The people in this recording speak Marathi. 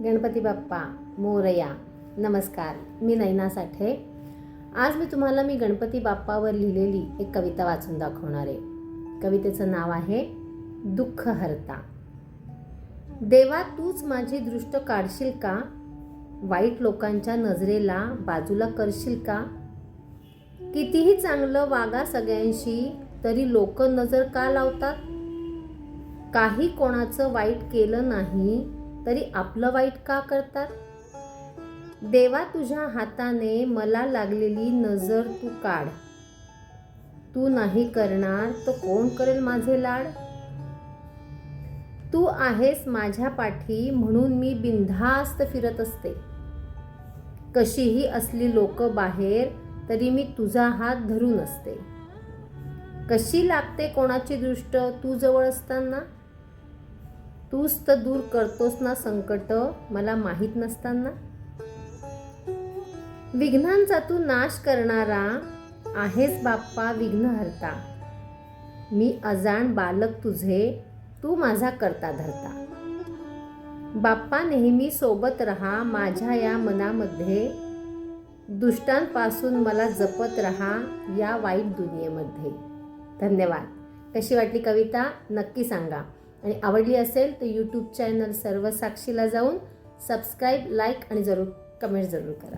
गणपती बाप्पा मोरया. नमस्कार, मी नैना साठे. आज मी गणपती बाप्पावर लिहिलेली एक कविता वाचून दाखवणार आहे. कवितेचं नाव आहे दुःख हरता. देवा, तूच माझी दृष्ट काढशील का? वाईट लोकांच्या नजरेला बाजूला करशील का? कितीही चांगलं वागा सगळ्यांशी, तरी लोक नजर का लावतात? काही कोणाचं वाईट केलं नाही, तरी आपलं वाईट का करतात? देवा, तुझ्या हाताने मला लागलेली नजर तू काढ. तू नाही करणार तर कोण करेल माझे लाड? तू आहेस माझ्या पाठी म्हणून मी बिनधास्त फिरत असते. कशीही असली लोक बाहेर, तरी मी तुझा हात धरून असते. कशी लागते कोणाची दृष्ट तू जवळ असताना? तूच तर दूर करतोस ना संकट, मला माहीत नसताना. विघ्नांचा तू नाश करणारा आहेस बाप्पा विघ्नहर्ता. मी अजाण बालक तुझे, तू माझा करता धरता. बाप्पा, नेहमी सोबत रहा माझ्या या मनामध्ये. दुष्टांपासून मला जपत रहा या वाईट दुनियेमध्ये. धन्यवाद. कशी वाटली कविता नक्की सांगा, आणि आवडली असेल तर यूट्यूब चॅनल सर्व साक्षीला जाऊन सबस्क्राईब, लाईक आणि कमेंट जरूर करा.